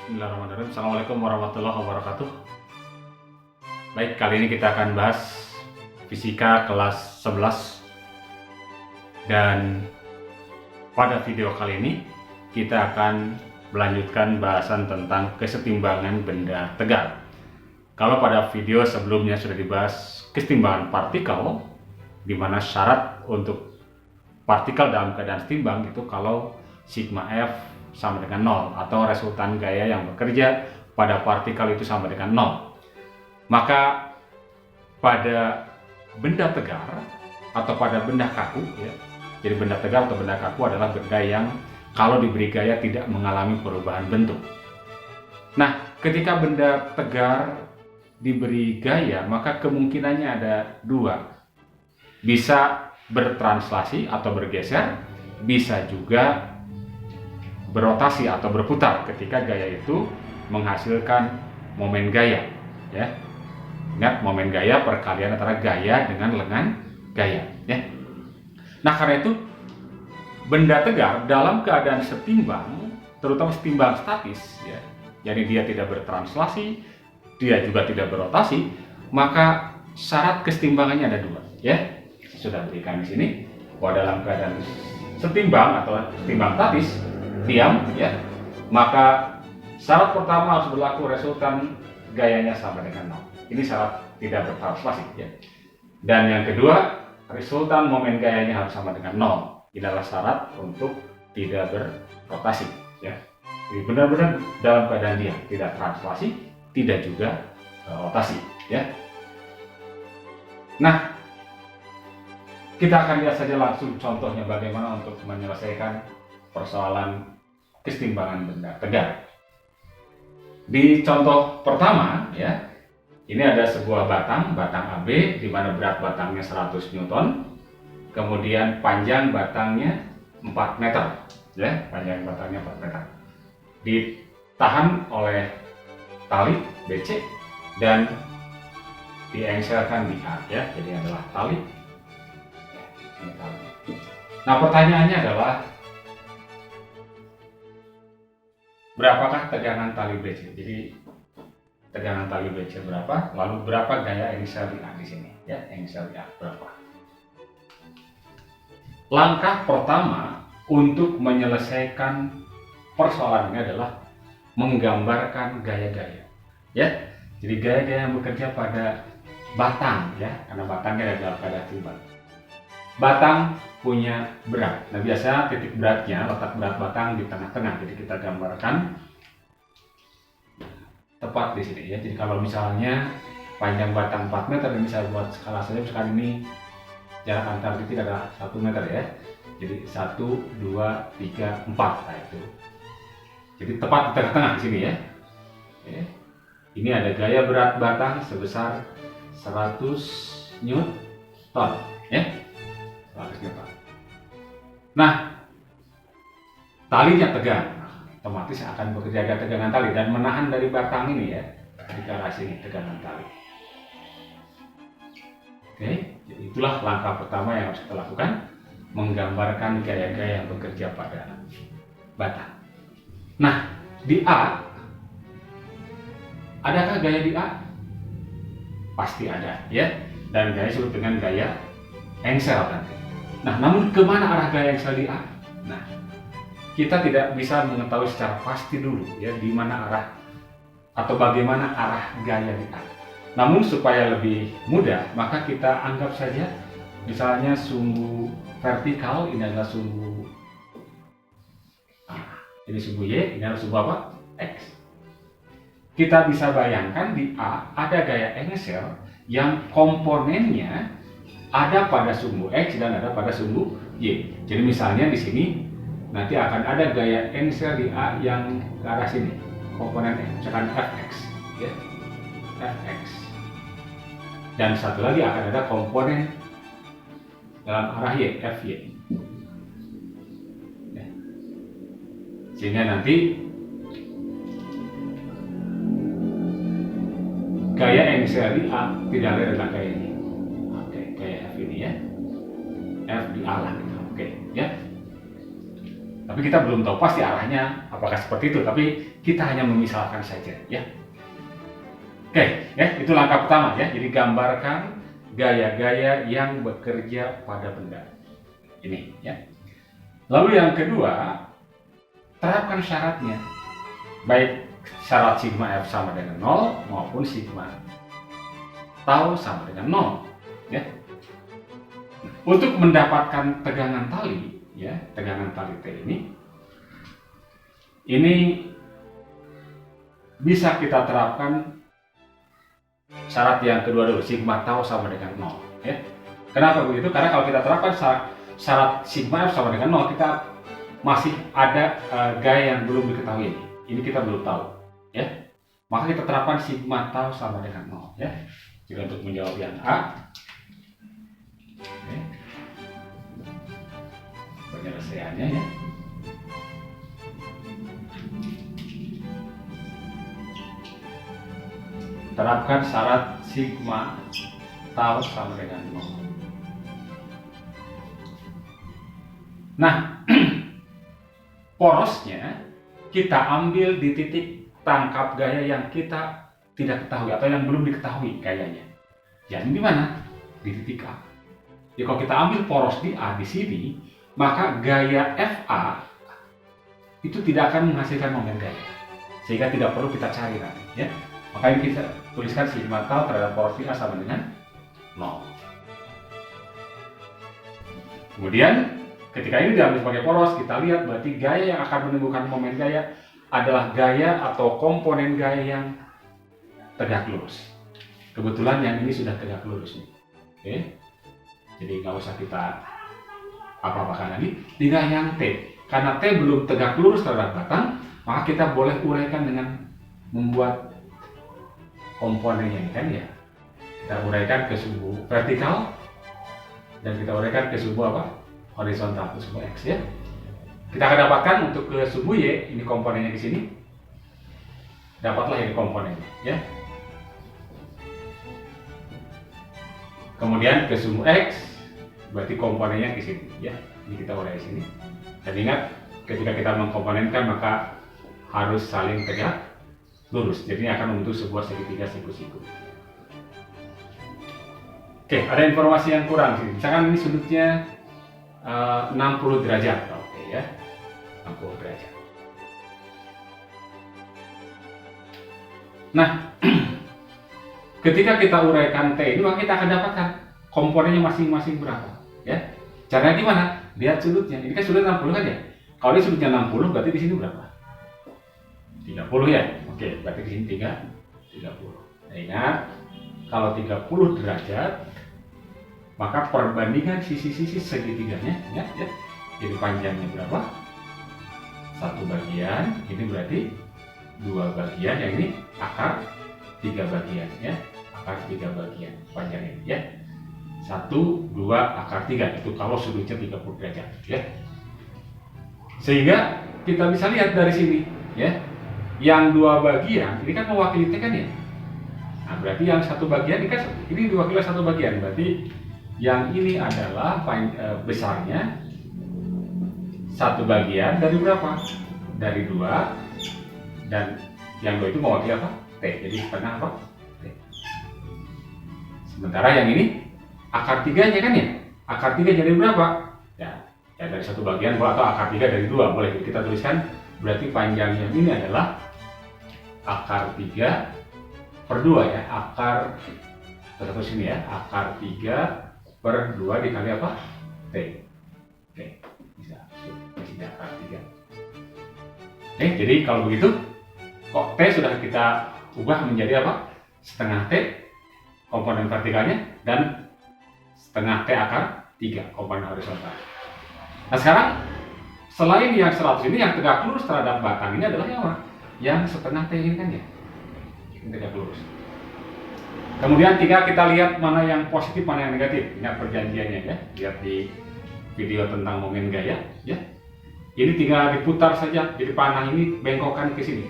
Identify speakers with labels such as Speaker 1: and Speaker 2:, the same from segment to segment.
Speaker 1: Bismillahirrahmanirrahim. Assalamualaikum warahmatullahi wabarakatuh. Baik, kali ini kita akan bahas fisika kelas 11. Dan pada video kali ini kita akan melanjutkan bahasan tentang kesetimbangan benda tegar. Kalau pada video sebelumnya sudah dibahas kesetimbangan partikel, di mana syarat untuk partikel dalam keadaan setimbang itu kalau sigma F sama dengan 0 atau resultan gaya yang bekerja pada partikel itu sama dengan 0. Maka pada benda tegar atau pada benda kaku ya. Jadi benda tegar atau benda kaku adalah benda yang kalau diberi gaya tidak mengalami perubahan bentuk. Nah, ketika benda tegar diberi gaya, maka kemungkinannya ada dua. Bisa bertranslasi atau bergeser, bisa juga berotasi atau berputar ketika gaya itu menghasilkan momen gaya ya. Ingat, momen gaya perkalian antara gaya dengan lengan gaya ya. Nah, karena itu benda tegar dalam keadaan setimbang, terutama setimbang statis ya, jadi dia tidak bertranslasi, dia juga tidak berotasi, maka syarat kesetimbangannya ada dua ya. Sudah berikan di sini bahwa dalam keadaan setimbang atau setimbang statis diam ya, maka syarat pertama harus berlaku resultan gayanya sama dengan 0. Ini syarat tidak bertranslasi ya. Dan yang kedua, resultan momen gayanya harus sama dengan 0. Ini adalah syarat untuk tidak berrotasi ya. Jadi benar-benar dalam keadaan diam, tidak translasi, tidak juga rotasi ya. Nah, kita akan lihat saja langsung contohnya bagaimana untuk menyelesaikan persoalan kesetimbangan benda tegar. Di contoh pertama ya, ini ada sebuah batang AB di mana berat batangnya 100 Newton, kemudian panjang batangnya 4 meter ya, panjang batangnya 4 meter. Ditahan oleh tali BC dan diengselkan di A ya, jadi adalah tali. Nah, pertanyaannya adalah berapakah tegangan tali BC? Jadi tegangan tali BC berapa? Lalu berapa gaya engsel di A di sini? Ya, engsel di A berapa? Langkah pertama untuk menyelesaikan persoalan ini adalah menggambarkan gaya-gaya. Ya, jadi gaya-gaya yang bekerja pada batang ya, karena batangnya ada dalam keadaan setimbang. Batang punya berat. Nah, biasanya titik beratnya, letak berat batang di tengah-tengah. Jadi kita gambarkan tepat di sini ya. Jadi kalau misalnya panjang batang 4 meter, ini saya buat skala saja. Misalkan ini jarak antar titik adalah 1 meter ya. Jadi 1, 2, 3, 4. Nah, itu. Jadi tepat di tengah-tengah di sini ya. Oke. Ini ada gaya berat batang sebesar 100 Newton ya. 100 Newton. Nah, talinya tegang, otomatis akan bekerja ada tegangan tali dan menahan dari batang ini ya, di arah sini tegangan tali. Oke, jadi itulah langkah pertama yang harus kita lakukan, menggambarkan gaya-gaya yang bekerja pada batang. Nah, di A, adakah gaya di A? Pasti ada ya, dan gaya disebut dengan gaya engsel nanti. Nah, namun kemana arah gaya engsel di A? Nah, kita tidak bisa mengetahui secara pasti dulu ya di mana arah atau bagaimana arah gaya di A. Namun supaya lebih mudah, maka kita anggap saja misalnya sumbu vertikal ini adalah sumbu A, ini sumbu Y, ini adalah sumbu apa? X. Kita bisa bayangkan di A ada gaya engsel yang komponennya ada pada sumbu X dan ada pada sumbu Y. Jadi misalnya di sini nanti akan ada gaya engsel di A yang ke arah sini, komponen X, misalkan Fx ya, Fx. Dan satu lagi akan ada komponen dalam arah Y, Fy ya. Sehingga nanti gaya engsel di A tidak lain adalah gaya ini. F ini ya, F di A lah gitu. Oke ya. Tapi kita belum tahu pasti arahnya apakah seperti itu, tapi kita hanya memisalkan saja ya. Oke, ya, itu langkah pertama ya. Jadi gambarkan gaya-gaya yang bekerja pada benda. Ini ya. Lalu yang kedua, terapkan syaratnya. Baik syarat sigma F sama dengan 0 maupun sigma tau sama dengan 0 ya. Untuk mendapatkan tegangan tali ya, tegangan tali T ini bisa kita terapkan syarat yang kedua dulu, sigma tau sama dengan 0 ya. Kenapa begitu? Karena kalau kita terapkan syarat sigma F sama dengan 0, kita masih ada gaya yang belum diketahui ini. Ini kita belum tahu ya. Maka kita terapkan sigma tau sama dengan 0 ya. Jadi untuk menjawab yang A, oke, penyelesaiannya ya. Terapkan syarat sigma tau sama dengan 0. Nah, porosnya kita ambil di titik tangkap gaya yang kita tidak ketahui atau yang belum diketahui gayanya. Ya, ini di mana? Di titik A. Jadi kalau kita ambil poros di A di sini, maka gaya FA itu tidak akan menghasilkan momen gaya, sehingga tidak perlu kita cari nanti ya. Makanya kita tuliskan sigma tau terhadap poros di A sama dengan 0. Kemudian ketika ini diambil sebagai poros, kita lihat berarti gaya yang akan menimbulkan momen gaya adalah gaya atau komponen gaya yang tegak lurus. Kebetulan yang ini sudah tegak lurus nih. Oke. Jadi nggak usah kita apa-apakan lagi. Tinggal yang T. Karena T belum tegak lurus terhadap batang, maka kita boleh uraikan dengan membuat komponennya ini kan ya. Kita uraikan ke sumbu vertikal dan kita uraikan ke sumbu apa? Horizontal, ke sumbu X ya. Kita akan dapatkan untuk ke sumbu Y, ini komponennya di sini. Dapatlah ini komponennya ya. Kemudian ke sumbu X, berarti komponennya di sini ya. Ini kita urai di sini. Dan ingat, ketika kita mengkomponenkan maka harus saling tegak lurus. Jadi ini akan membentuk sebuah segitiga siku-siku. Oke, ada informasi yang kurang sih. Misalkan ini sudutnya 60 derajat, oke ya, 60 derajat. Nah, ketika kita uraikan T ini, maka kita akan dapatkan komponennya masing-masing berapa, ya? Caranya gimana? Lihat sudutnya. Ini kan sudut 60 kan ya? Kalau ini sudutnya 60, berarti di sini berapa? 30 ya? Oke, berarti di sini 30. Nah, ingat, kalau 30 derajat, maka perbandingan sisi-sisi segitiganya ya. Jadi panjangnya berapa? 1 bagian, ini berarti 2 bagian, yang ini akar 3 bagian ya. Akar 3 bagian panjangnya ya. 1, 2, akar 3, itu kalau sudutnya 30 derajat ya. Sehingga kita bisa lihat dari sini ya. Yang 2 bagian ini kan mewakili T kan ya. Nah, berarti yang 1 bagian ini kan ini diwakili 1 bagian, berarti yang ini adalah besarnya 1 bagian dari berapa? Dari 2, dan yang 2 itu mewakili apa? T, jadi setengah apa? T. Sementara yang ini akar 3-nya kan ya? Akar 3 jadi berapa? Ya dari 1 bagian atau akar 3 dari 2, boleh kita tuliskan, berarti panjangnya ini adalah akar 3 per 2 ya, akar terus sini ya, akar 3 per 2 dikali apa? T. Oke, bisa akar 3. Oke, jadi kalau begitu kok T sudah kita ubah menjadi apa? Setengah T komponen vertikalnya dan setengah T akar 3 komponen horizontal. Nah sekarang selain yang 100 ini, yang tegak lurus terhadap batang ini adalah yang apa? Yang setengah T ini kan ya? Ini tegak lurus. Kemudian tinggal kita lihat mana yang positif, mana yang negatif. Ingat perjanjiannya ya. Lihat di video tentang momen gaya ya. Ini tinggal diputar saja. Jadi panah ini bengkokkan ke sini,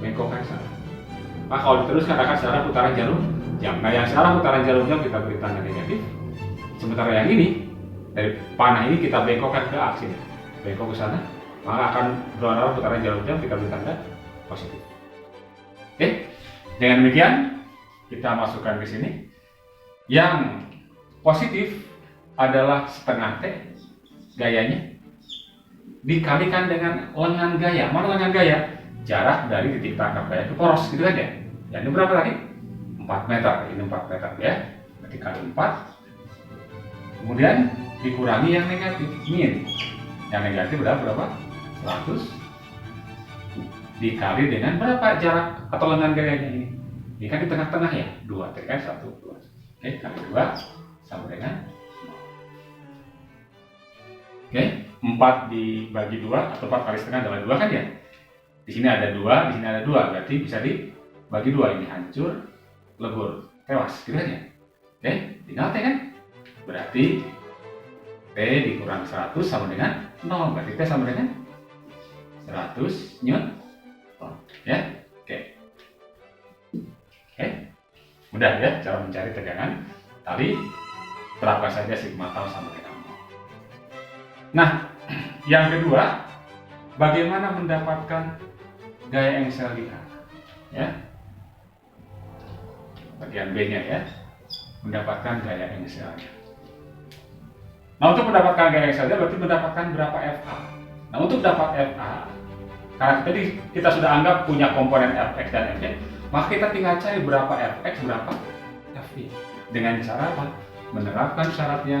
Speaker 1: bengkokkan ke sana. Nah kalau diteruskan akan secara putaran jarum jam. Nah yang secara putaran jarum jam kita beri tanda negatif. Sementara yang ini dari panah ini kita bengkokkan ke aksi. Bengkok ke sana, maka akan berwarna putaran jarum jam, kita beri tanda positif. Oke, dengan demikian kita masukkan di sini. Yang positif adalah setengah T gayanya dikalikan dengan lengan gaya. Mana lengan gaya? Jarak dari titik tangkap gaya ke poros, gitu kan ya? Ya, ini berapa tadi? 4 meter. Ini 4 meter ya. Berarti kali 4. Kemudian dikurangi yang negatif, min. Yang negatif berapa? 100 dikali dengan berapa jarak atau lengan gayanya ini? Ini kan di tengah-tengah ya, 2, kan 1, 2. Oke, kali 2 sama dengan 0. Oke, 4 dibagi 2 atau 4 kali setengah adalah 2 kan ya? Di sini ada 2, di sini ada 2, berarti bisa dibagi 2. Ini hancur, lebur, tewas, gitu kan ya? Oke, tinggal T kan? Berarti T dikurang 100 sama dengan 0, berarti T sama dengan 100 Newton. Ya, oke. Oke, mudah ya cara mencari tegangan tali. Terapkan saja sigma tau sama dengan 0. Nah, yang kedua, bagaimana mendapatkan gaya engsel kita? Ya, bagian B-nya ya, mendapatkan gaya engselnya. Nah, untuk mendapatkan gaya engselnya berarti mendapatkan berapa FA. Nah, untuk dapat FA, karena tadi kita sudah anggap punya komponen Fx dan Fy, maka kita tinggal cari berapa Fx, berapa Fy. Dengan cara apa? Menerapkan syarat yang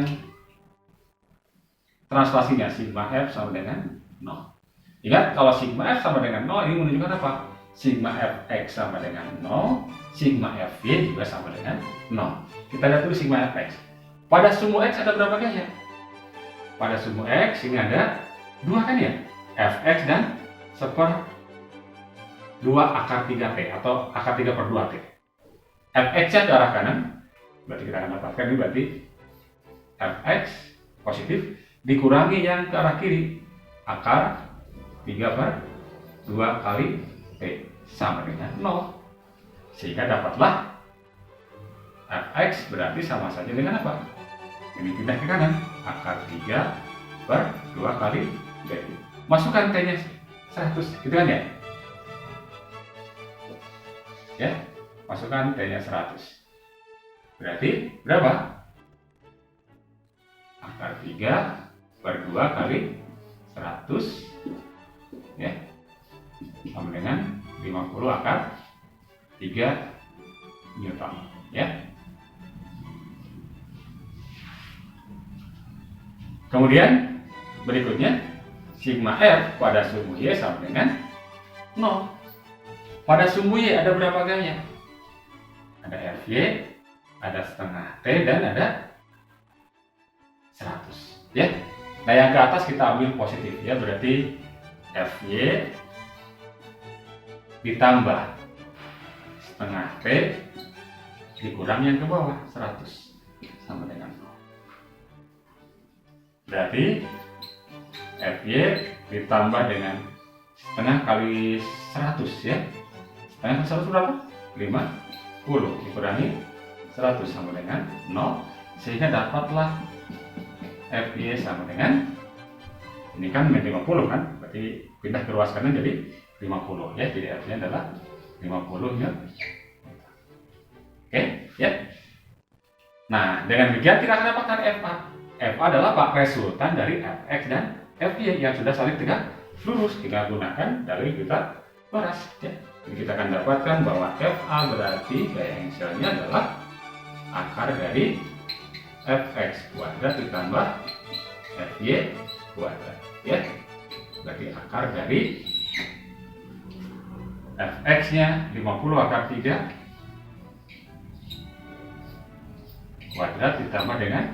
Speaker 1: translasinya sigma F sama dengan 0. Ingat, kalau sigma F sama dengan 0 ini menunjukkan apa? Sigma Fx sama dengan 0, sigma Fy juga sama dengan 0. Kita lihat dulu sigma Fx. Pada sumbu X ada berapa gaya? Pada sumbu X ini ada 2 kan ya? Fx dan 1/2 akar 3T atau akar 3/2T. Fx-nya ke arah kanan, berarti kita akan dapatkan ini berarti Fx positif dikurangi yang ke arah kiri, akar 3/2 kali T sama dengan 0. Sehingga dapatlah Fx berarti sama saja dengan apa? Ini pindah ke kanan, akar 3/2 kali T. Masukkan T-nya 100, gitu kan ya? Ya, masukkan T-nya 100. Berarti berapa? Akar 3/2 kali 100 ya, sama dengan 50 akar 3 Newton ya. Kemudian berikutnya sigma F pada sumbu Y sama dengan 0. Pada sumbu Y ada berapa gaya? Ada Fy, ada setengah T, dan ada 100 ya. Nah, yang ke atas kita ambil positif ya, berarti Fy ditambah setengah T dikurang yang ke bawah 100 sama dengan 0. Berarti Fy ditambah dengan setengah kali 100 ya. Setengah kali 100 berapa? 50 dikurangi 100 sama dengan 0, sehingga dapatlah Fy sama dengan, ini kan 50 kan, berarti pindah ke ruas kanan jadi 50 ya, jadi Fy adalah 50 ya. Oke ya. Nah, dengan demikian kita akan dapatkan FA. FA adalah resultan dari Fx dan Fy yang sudah saling tegak lurus. Kita gunakan dalil kita Laurent ya. Jadi kita akan dapatkan bahwa FA berarti gaya engselnya adalah akar dari Fx kuadrat ditambah Fy kuadrat ya. Berarti akar dari Fx nya 50 akar 3 kuadrat ditambah dengan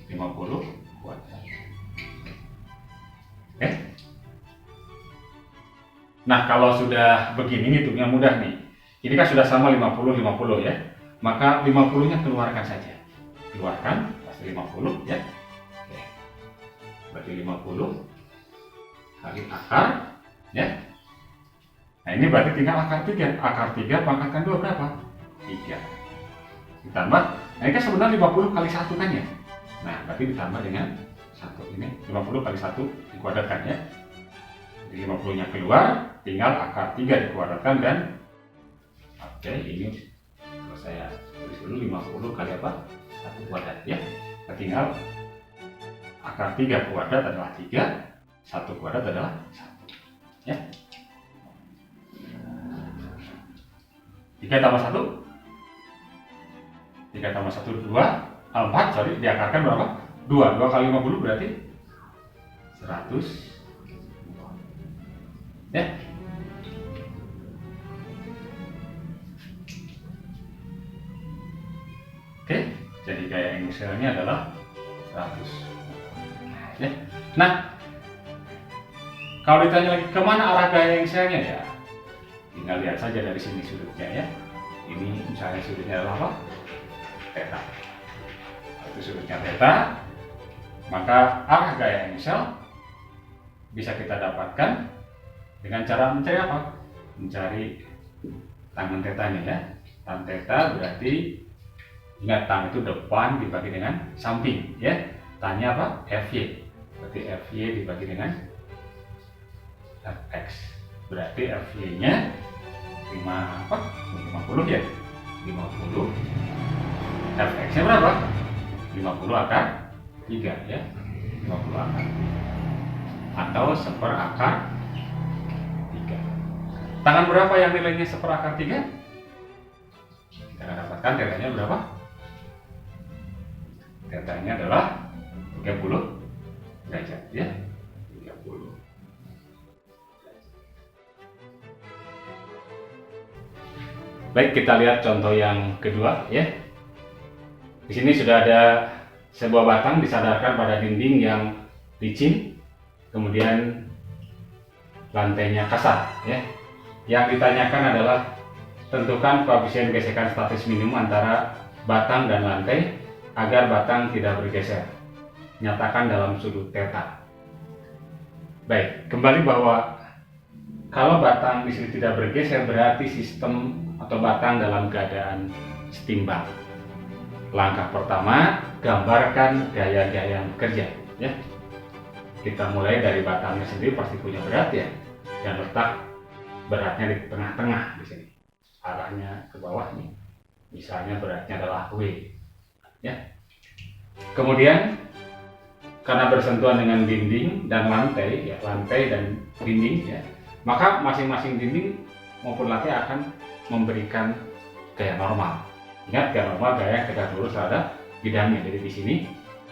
Speaker 1: 50 kuadrat. Oke. Nah, kalau sudah begini hitungnya mudah nih. Ini kan sudah sama 50 50 ya. Maka 50-nya keluarkan saja. Keluarkan pasti 50 ya. Oke. Berarti 50 kali akar ya. Nah, ini berarti tinggal akar 3. Akar 3 pangkatkan 2 berapa? 3. Ditambah, nah ini kan sebenarnya 50 kali 1 kan ya. Nah, berarti ditambah dengan 1 ini 50 kali 1 dikuadratkan ya. Jadi 50-nya keluar, tinggal akar 3 dikuadratkan dan oke, ini kalau saya tulis dulu 50 kali apa? 1 kuadrat ya. Nah, tinggal akar 3 kuadrat adalah 3, 1 kuadrat adalah 1 ya. 3 tambah 1 3 tambah 1 2 4, sorry, diakarkan berapa? 2 kali 50 berarti 100 ya. Oke, jadi gaya engselnya adalah 100 ya. Nah, kalau ditanya lagi kemana arah gaya engselnya ya, tinggal lihat saja dari sini sudutnya ya. Ini misalnya sudutnya adalah apa? Theta. Itu sudutnya theta, maka arah gaya engsel bisa kita dapatkan dengan cara mencari apa? Mencari tangen tetanya ya. Tan theta berarti, ingat tan itu depan dibagi dengan samping ya. Tannya apa? Fy. Berarti Fy dibagi dengan Fx. Berarti Fy-nya 50 ya. 50. Fx-nya berapa? 50 akar 3 ya. 50 akar 3. Atau seperakar 3. Tangan berapa yang nilainya seperakar 3? Kita akan dapatkan tetanya berapa? Tetanya adalah 30 derajat ya. 30. Baik, kita lihat contoh yang kedua ya. Di sini sudah ada sebuah batang disadarkan pada dinding yang licin, kemudian lantainya kasar ya. Yang ditanyakan adalah tentukan koefisien gesekan statis minimum antara batang dan lantai agar batang tidak bergeser. Nyatakan dalam sudut theta. Baik, kembali bahwa kalau batang di sini tidak bergeser berarti sistem atau batang dalam keadaan setimbang. Langkah pertama, gambarkan gaya-gaya yang bekerja ya. Kita mulai dari batangnya sendiri pasti punya berat ya, dan letak beratnya di tengah-tengah di sini. Arahnya ke bawah nih. Misalnya beratnya adalah W ya. Kemudian karena bersentuhan dengan dinding dan lantai ya, lantai dan dinding ya, maka masing-masing dinding maupun lantai akan memberikan gaya normal. Ingat, gaya normal gaya yang tegak lurus terhadap bidangnya. Jadi di sini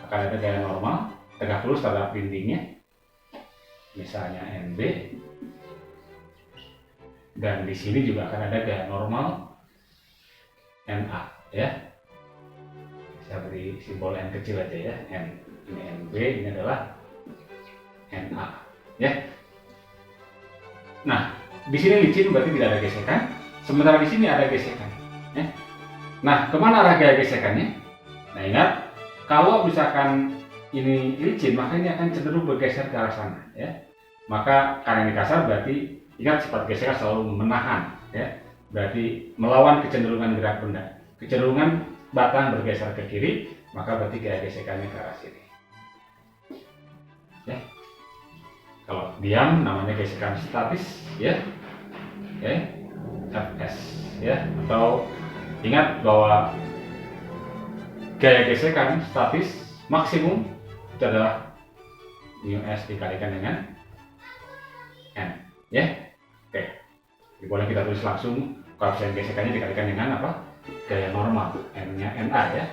Speaker 1: akan ada gaya normal tegak lurus terhadap dindingnya, misalnya NB, dan di sini juga akan ada gaya normal NA ya. Saya beri simbol N kecil aja ya. N ini NB, ini adalah NA ya. Nah, di sini licin berarti tidak ada gesekan, sementara di sini ada gesekan ya. Nah, kemana arah gaya gesekannya? Nah, ingat, kalau misalkan ini licin, maka ini akan cenderung bergeser ke arah sana ya. Maka karena ini kasar berarti ingat, sifat gesekan selalu menahan ya. Berarti melawan kecenderungan gerak benda. Kecenderungan batang bergeser ke kiri, maka berarti gaya gesekannya ke arah sini ya. Kalau diam namanya gesekan statis ya. Oke, Fs ya. Atau ingat bahwa gaya gesekan statis maksimum itu adalah μs dikalikan dengan n ya. Oke, jadi boleh kita tulis langsung koefisien gesekannya dikalikan dengan apa? Gaya normal, n-nya NA ya.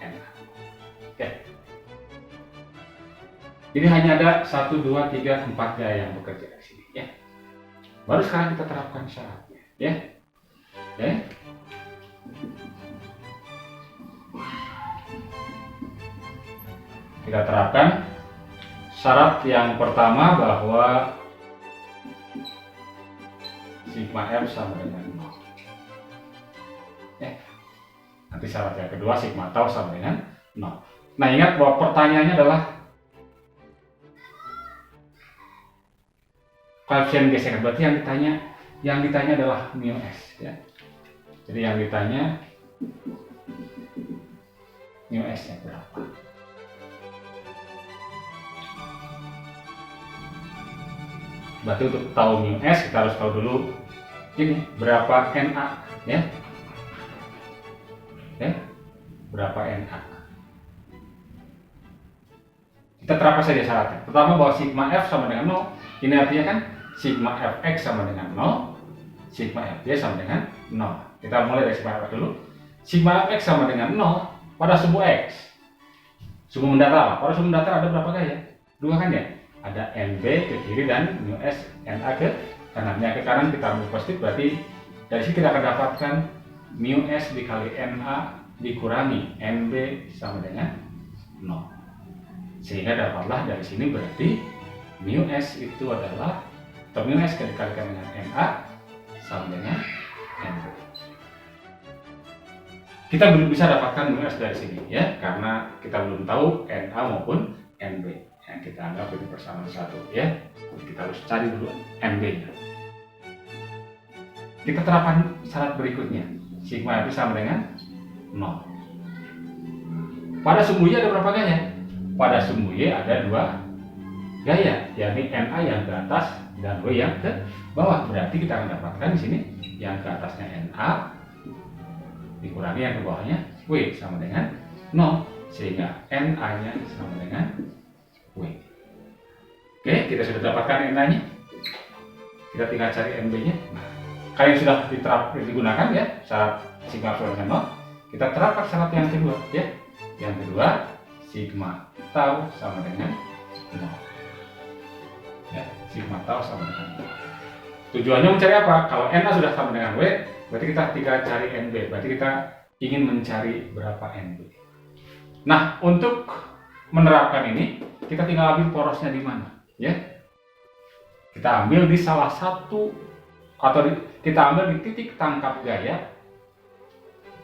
Speaker 1: NA. Oke. Ini hanya ada 1, 2, 3, 4 gaya yang bekerja di sini ya. Baru sekarang kita terapkan syaratnya ya. Oke. Kita terapkan syarat yang pertama bahwa sigma M sama dengan 0. Nanti syarat yang kedua sigma tau sama dengan 0. Nah, ingat bahwa pertanyaannya adalah koefisien gesekan, berarti yang ditanya adalah μs ya. Jadi yang ditanya μs-nya berapa? Berarti untuk tahu mu S kita harus tahu dulu ini berapa Na ya. Berapa Na. Kita terapkan saja syaratnya. Pertama bahwa sigma F sama dengan 0. Ini artinya kan sigma Fx sama dengan 0, sigma Fy sama dengan 0. Kita mulai dari sigma F dulu. Sigma Fx sama dengan 0 pada sumbu X. Sumbu mendatar. Pada sumbu mendatar ada berapa gaya? 2 kan ya? Ada NB ke kiri dan mu S Na ke kanan. Yang ke kanan kita ambil positif, berarti dari sini kita akan dapatkan mu S dikali Na dikurangi NB sama dengan 0. Sehingga dapatlah dari sini berarti mu S itu adalah, atau mu S dikalikan dengan Na sama dengan NB. Kita belum bisa dapatkan mu S dari sini ya, karena kita belum tahu Na maupun NB. Yang kita anggap ini persamaan satu ya. Kita harus cari dulu NB-nya. Kita terapkan syarat berikutnya. Sigma itu sama dengan 0. Pada sumbu Y ada berapa gaya? Pada sumbu Y ada 2 gaya, yakni Na yang ke atas dan W yang ke bawah. Berarti kita akan dapatkan di sini yang ke atasnya Na dikurangi yang ke bawahnya W sama dengan 0, sehingga Na-nya sama dengan W. Oke, kita sudah dapatkan Na-nya. Kita tinggal cari NB-nya. Nah, kalau yang sudah digunakan ya syarat sigma sama dengan 0, kita terapkan syarat yang kedua ya. Yang kedua, sigma tau sama dengan 0. Ya, sigma tau sama dengan 0. Tujuannya mencari apa? Kalau Na sudah sama dengan W, berarti kita tinggal cari NB. Berarti kita ingin mencari berapa NB. Nah, untuk menerapkan ini, kita tinggal ambil porosnya di mana, ya? Kita ambil di salah satu, atau kita ambil di titik tangkap gaya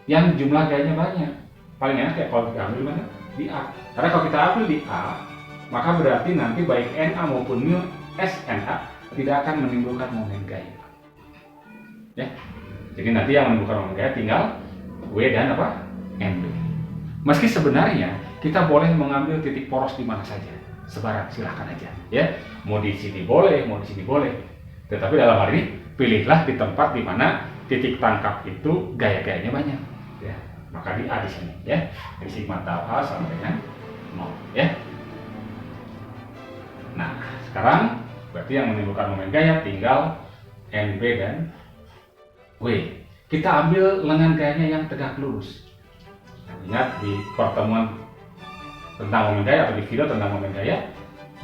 Speaker 1: yang jumlah gayanya banyak. Paling enak ya kalau kita ambil mana? Di A. Karena kalau kita ambil di A, maka berarti nanti baik Na maupun mu S Na tidak akan menimbulkan momen gaya. Ya. Jadi nanti yang menimbulkan momen gaya tinggal W dan apa? NB. Meski sebenarnya kita boleh mengambil titik poros di mana saja. Sebarang silahkan aja. Ya. Mau di sini boleh, mau di sini boleh. Tetapi dalam hal ini pilihlah di tempat di mana titik tangkap itu gaya-gayanya banyak. Ya. Maka di A di sini ya. Jadi sigma tau A sama dengan 0 ya. Nah, sekarang berarti yang menimbulkan momen gaya tinggal NB dan W. Kita ambil lengan gayanya yang tegak lurus. Ingat di pertemuan tentang momen gaya atau di video tentang momen gaya,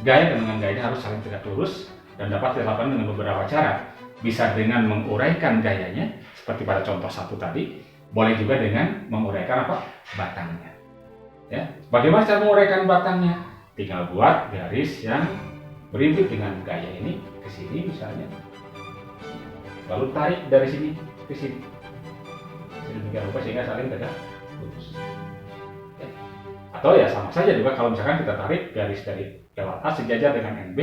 Speaker 1: gaya dan lengan gayanya harus saling tegak lurus dan dapat dilakukan dengan beberapa cara. Bisa dengan menguraikan gayanya seperti pada contoh satu tadi. Boleh juga dengan menguraikan apa? Batangnya. Ya. Bagaimana cara menguraikan batangnya? Tinggal buat garis yang berimpit dengan gaya ini ke sini misalnya. Lalu tarik dari sini ke sini. Sedemikian rupa sehingga saling tegak lurus. Ya. Atau ya sama saja juga kalau misalkan kita tarik garis dari lewat A sejajar dengan NB,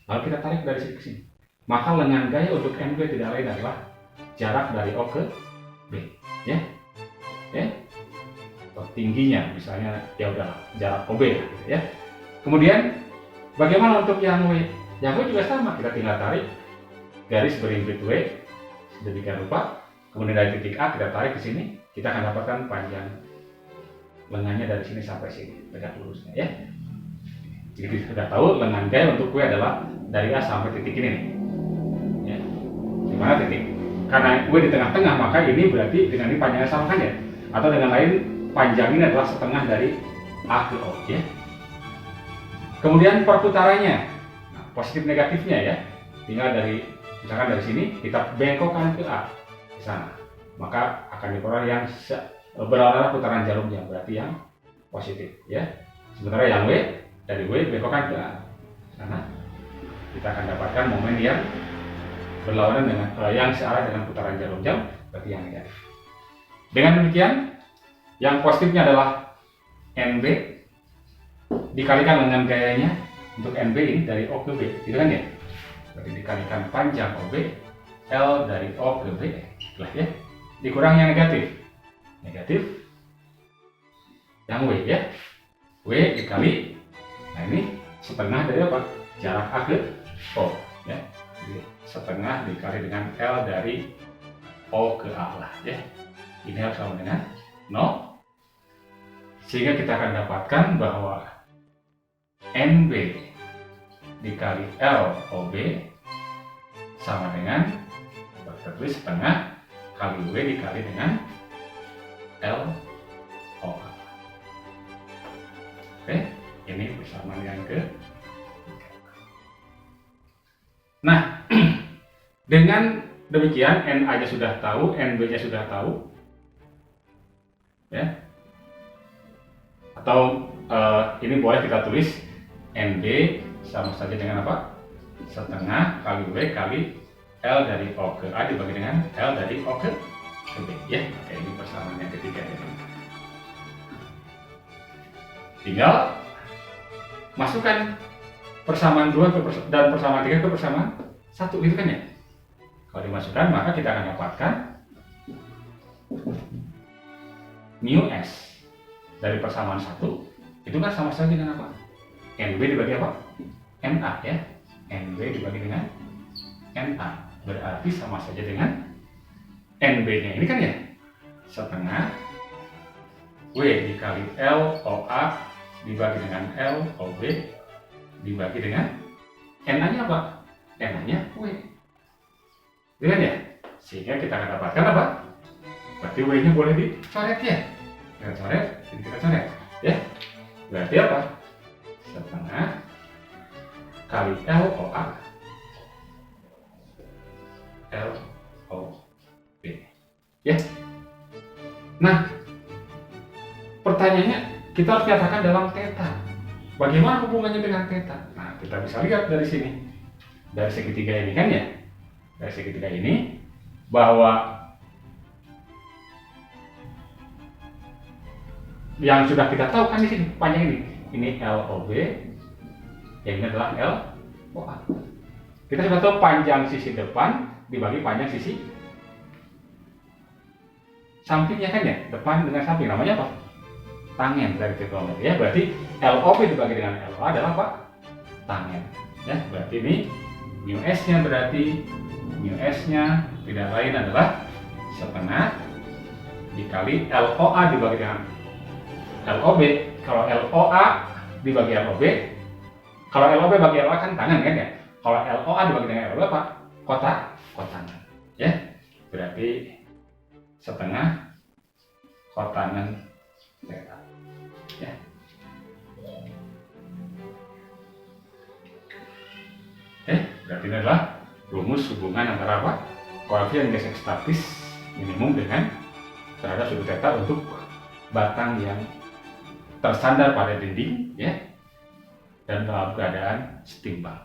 Speaker 1: lalu kita tarik dari sini ke sini. Maka lengan gaya untuk NB tidak lain adalah jarak dari O ke B. Ya, atau tingginya misalnya ya udahlah jarak OB gitu ya. Kemudian bagaimana untuk yang W? Yang W juga sama, kita tinggal tarik garis berimpit W sedemikian rupa. Kemudian dari titik A kita tarik ke sini, kita akan dapatkan panjang lengannya dari sini sampai sini tegak lurusnya ya. Jadi kita sudah tahu lengan gaya untuk W adalah dari A sampai titik ini nih. Ya. Di mana titik? Karena W di tengah-tengah, maka ini berarti dengan ini panjangnya sama kan ya? Atau dengan lain, panjang ini adalah setengah dari A ke O ya. Kemudian perputarannya, nah, positif negatifnya ya, tinggal dari misalkan dari sini kita bengkokkan ke A di sana, maka akan diperoleh yang berlawanan putaran jarum yang berarti yang positif ya. Sementara yang W dari W bengkokkan ke A sana, kita akan dapatkan momen yang berlawanan dengan yang searah dengan putaran jarum jam, berarti yang negatif. Dengan demikian, yang positifnya adalah NB dikalikan dengan gayanya untuk NB ini dari O ke B, gitu kan ya? Berarti dikalikan panjang OB L dari O ke B, lah ya. Dikurang yang negatif yang W ya. W dikali, nah ini setengah dari apa? Jarak A ke O ya. setengah dikali dengan L dari O ke A lah ya. Ini harus sama dengan 0. Sehingga kita akan dapatkan bahwa NB dikali LOB sama dengan tertulis setengah kali W dikali dengan LOA. Oke, ini persamaan yang ke. Nah, dengan demikian NA-nya sudah tahu, NB-nya sudah tahu, ya. Atau ini boleh kita tulis NB sama saja dengan apa? Setengah kali W kali L dari O ke A dibagi dengan L dari O ke B, ya. Oke, ini persamaan yang ketiga ya. Tinggal masukkan persamaan 2 dan persamaan 3 ke persamaan 1 gitu kan ya. Kalau dimasukkan maka kita akan dapatkan mu S dari persamaan 1 itu kan sama saja dengan apa? NB dibagi apa? NA ya. NB dibagi dengan NA berarti sama saja dengan NB-nya ini kan ya setengah W dikali LOA dibagi dengan LOB dibagi dengan NA-nya apa? NA-nya W. Itu kan ya? Sehingga kita akan dapatkan apa? Berarti W-nya boleh dicoret ya? Kita coret, jadi kita coret ya. Berarti apa? Setengah kali LOA LOB ya. Nah, pertanyaannya kita harus nyatakan dalam theta. Bagaimana hubungannya dengan theta? Nah, kita bisa lihat dari sini. Dari segitiga ini kan ya? Dari segitiga ini bahwa yang sudah kita tahu kan di sini panjang ini. Ini LOB, yang ini adalah LOA. Kita sudah tahu panjang sisi depan dibagi panjang sisi sampingnya kan ya? Depan dengan samping namanya apa? Tangen dari trigonometri ya. Berarti LOB dibagi dengan LOA adalah apa? Tangen ya. Berarti ini mu S-nya berarti mu S-nya tidak lain adalah setengah dikali LOA dibagi dengan LOB. Kalau LOA dibagi LOB, kalau LOB bagi LOA kan tangan kan ya. Kalau LOA dibagi dengan LOB apa? Kotangan ya. Berarti setengah kotangan theta ya. Berarti ini adalah rumus hubungan antara apa? Koefisien gesek statis minimum dengan terhadap sudut theta untuk batang yang tersandar pada dinding ya, dan dalam keadaan setimbang.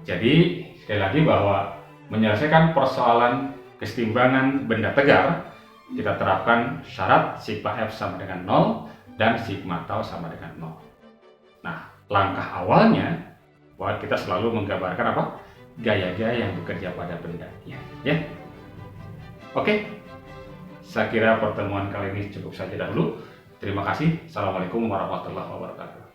Speaker 1: Jadi sekali lagi bahwa menyelesaikan persoalan kesetimbangan benda tegar kita terapkan syarat sigma F sama dengan 0 dan sigma tau sama dengan 0. Nah, langkah awalnya bahwa kita selalu menggambarkan apa? Gaya-gaya yang bekerja pada bendanya ya. Oke. Saya kira pertemuan kali ini cukup saja dahulu. Terima kasih. Assalamualaikum warahmatullahi wabarakatuh.